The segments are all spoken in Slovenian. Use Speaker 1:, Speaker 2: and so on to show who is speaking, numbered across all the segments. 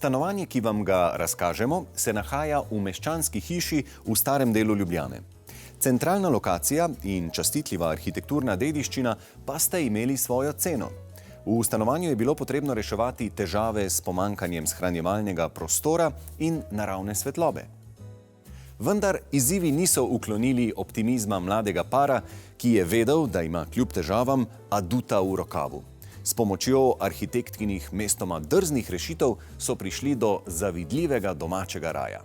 Speaker 1: Stanovanje, ki vam ga razkažemo, se nahaja v meščanski hiši v starem delu Ljubljane. Centralna lokacija in častitljiva arhitekturna dediščina pa sta imeli svojo ceno. V stanovanju je bilo potrebno reševati težave s pomanjkanjem shranjevalnega prostora in naravne svetlobe. Vendar izzivi niso uklonili optimizma mladega para, ki je vedel, da ima kljub težavam aduta v rokavu. S pomočjo arhitektkinih mestoma drznih rešitev so prišli do zavidljivega domačega raja.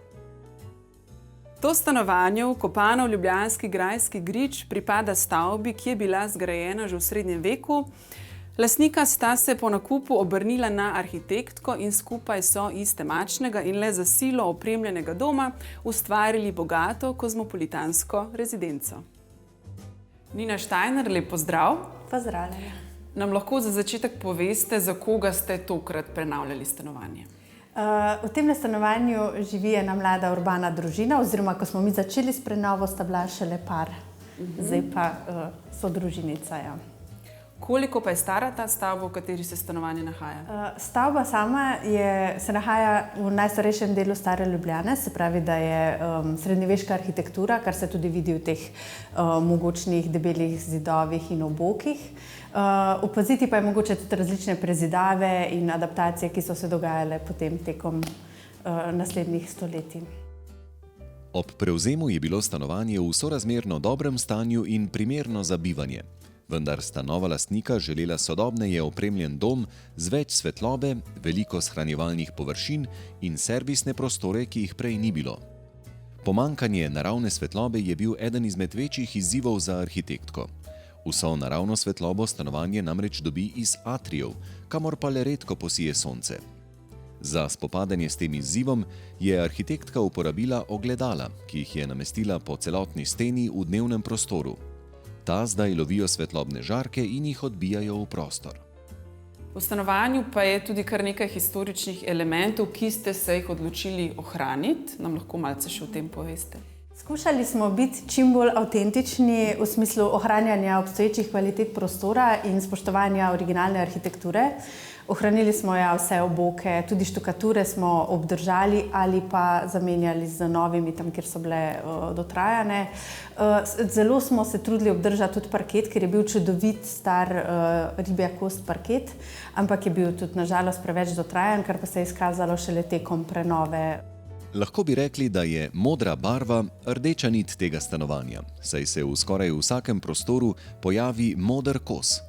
Speaker 2: To stanovanje, vkopano v ljubljanski grajski grič, pripada stavbi, ki je bila zgrajena že v srednjem veku. Lastnika sta se po nakupu obrnila na arhitektko in skupaj so iz temačnega in le za silo opremljenega doma ustvarili bogato kozmopolitansko rezidenco. Nina Štajner, lep pozdrav.
Speaker 3: Pozdravljena.
Speaker 2: Nam lahko za začetek poveste, za koga ste tokrat prenavljali stanovanje?
Speaker 3: V tem stanovanju živi ena mlada urbana družina, oziroma ko smo mi začeli s prenovo, sta bila šele par. Zdaj pa so družinica, ja.
Speaker 2: Koliko pa je stara ta stavba, v kateri se stanovanje nahaja?
Speaker 3: Stavba sama se nahaja v najstarejšem delu stare Ljubljane, se pravi, da je srednjeveška arhitektura, kar se tudi vidi v teh mogočnih debelih zidovih in obokih. Opaziti pa je mogoče tudi različne prezidave in adaptacije, ki so se dogajale potem tekom naslednjih stoletij.
Speaker 1: Ob prevzemu je bilo stanovanje v sorazmerno dobrem stanju in primerno za bivanje. Vendar sta nova lastnika želela sodobneje opremljen dom z več svetlobe, veliko shranjevalnih površin in servisne prostore, ki jih prej ni bilo. Pomanjkanje naravne svetlobe je bil eden izmed večjih izzivov za arhitektko. Vso naravno svetlobo stanovanje namreč dobi iz atrijev, kamor pa le redko posije sonce. Za spopadanje s tem izzivom je arhitektka uporabila ogledala, ki jih je namestila po celotni steni v dnevnem prostoru. Ta zdaj lovijo svetlobne žarke in jih odbijajo v prostor.
Speaker 2: V stanovanju pa je tudi kar nekaj historičnih elementov, ki ste se jih odločili ohraniti. Nam lahko malce še o tem poveste?
Speaker 3: Skušali smo biti čim bolj avtentični v smislu ohranjanja obstoječih kvalitet prostora in spoštovanja originalne arhitekture. Ohranili smo vse oboke, tudi štukature smo obdržali ali pa zamenjali z novimi tam, kjer so bile dotrajane. Zelo smo se trudili obdržati tudi parket, ker je bil čudovit star ribja kost parket, ampak je bil tudi nažalost preveč dotrajan, kar pa se je izkazalo šele tekom prenove.
Speaker 1: Lahko bi rekli, da je modra barva rdeča nit tega stanovanja, saj se v skoraj vsakem prostoru pojavi moder kos.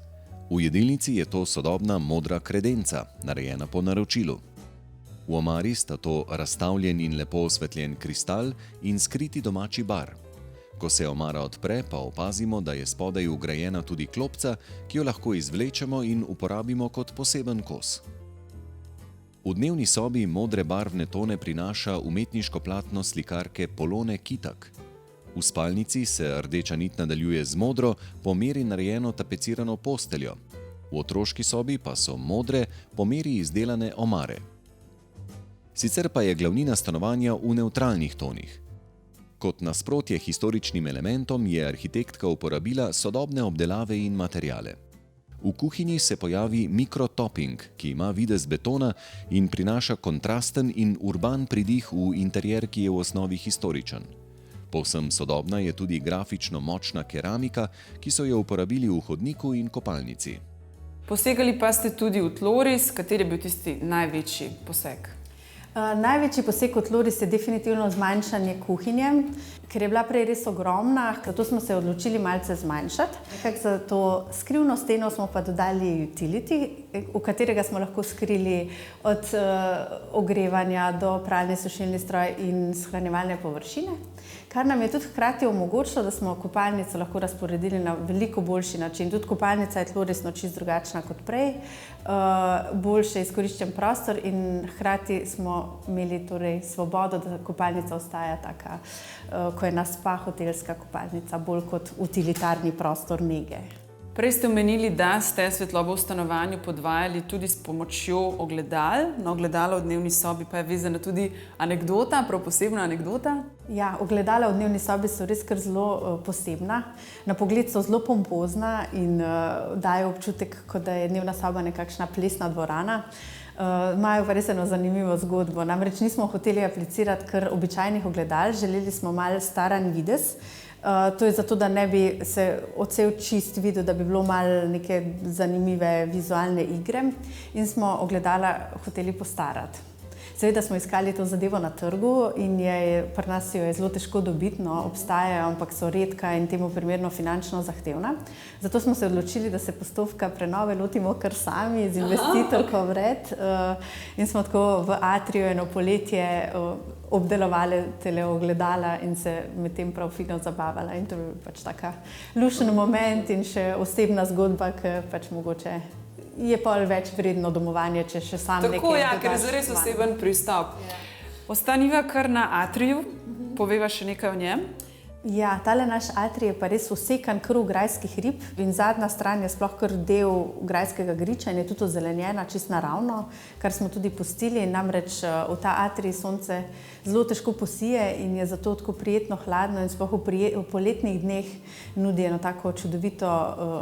Speaker 1: V jedilnici je to sodobna modra kredenca, narejena po naročilu. V omari sta to razstavljen in lepo osvetljen kristal in skriti domači bar. Ko se omara odpre, pa opazimo, da je spodaj vgrajena tudi klopca, ki jo lahko izvlečemo in uporabimo kot poseben kos. V dnevni sobi modre barvne tone prinaša umetniško platno slikarke Polone Kitak. V spalnici se rdeča nit nadaljuje z modro, po meri narejeno tapecirano posteljo. V otroški sobi pa so modre, po meri izdelane omare. Sicer pa je glavnina stanovanja v nevtralnih tonih. Kot nasprotje historičnim elementom je arhitektka uporabila sodobne obdelave in materiale. V kuhinji se pojavi mikrotopping, ki ima videz betona in prinaša kontrasten in urban pridih v interjer, ki je v osnovi historičen. Povsem sodobna je tudi grafično močna keramika, ki so jo uporabili v hodniku in kopalnici.
Speaker 2: Posegali pa ste tudi v tloris, kateri je bil tisti največji poseg?
Speaker 3: Največji poseg v tloris je definitivno zmanjšanje kuhinje, ker je bila prej res ogromna, zato smo se odločili malce zmanjšati. Nekako za to skrivno steno smo pa dodali utility, v katerega smo lahko skrili od ogrevanja do pralne sušilni stroj in shranjevalne površine, kar nam je tudi hkrati omogočilo, da smo kopalnico lahko razporedili na veliko boljši način. Tudi kopalnica je tlorisno čisto drugačna kot prej, boljše izkoriščen prostor in hkrati smo imeli torej svobodo, da kopalnica ostaja taka, ko je na spa hotelska kopalnica, bolj kot utilitarni prostor nege.
Speaker 2: Prej ste omenili, da ste svetlobo v stanovanju podvajali tudi s pomočjo ogledal. Na ogledalo v dnevni sobi pa je vezana tudi anekdota, prav posebna anekdota.
Speaker 3: Ja, ogledala v dnevni sobi so res kar zelo posebna. Na pogled so zelo pompozna in dajo občutek, kot da je dnevna soba nekakšna plesna dvorana. Imajo pa res eno zanimivo zgodbo. Namreč nismo hoteli aplicirati kar običajnih ogledal, želeli smo malo staran videz. To je zato, da ne bi se odsev čist videl, da bi bilo malo neke zanimive vizualne igre in smo ogledala hoteli postarati. Seveda smo iskali to zadevo na trgu in pri nas jo je zelo težko dobiti, no, obstajajo, ampak so redka in temu primerno finančno zahtevna. Zato smo se odločili, da se postopka prenove lotimo kar sami z investitorko vred in smo tako v atriju eno poletje obdelovali tele ogledala in se med tem prav fino zabavali. In to je pač taka lušen moment in še osebna zgodba, ki pač mogoče je pa več vredno domovanje, če še sam nekaj
Speaker 2: Tako, ja, ker je zares oseben pristop. Ostaniva kar na atriju, poveva še nekaj o njem.
Speaker 3: Ja, tale naš atrij je pa res usekan kar v grajskih rib in zadnja stran je sploh kar del grajskega griča in je tudi ozelenjena, čist naravno, kar smo tudi pustili. Namreč v ta atrij sonce zelo težko posije in je zato tako prijetno hladno in sploh v poletnih dneh nudi eno tako čudovito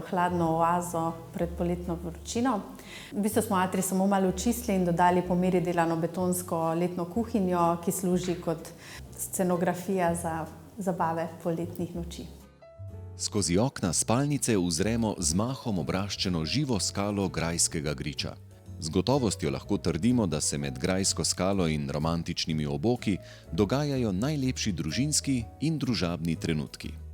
Speaker 3: hladno oazo pred poletno vročino. V bistvu smo atrij samo malo očistili in dodali po meri delano betonsko letno kuhinjo, ki služi kot scenografija za zabave poletnih noči.
Speaker 1: Skozi okna spalnice uzremo z mahom obraščeno živo skalo grajskega griča. Z gotovostjo lahko trdimo, da se med grajsko skalo in romantičnimi oboki dogajajo najlepši družinski in družabni trenutki.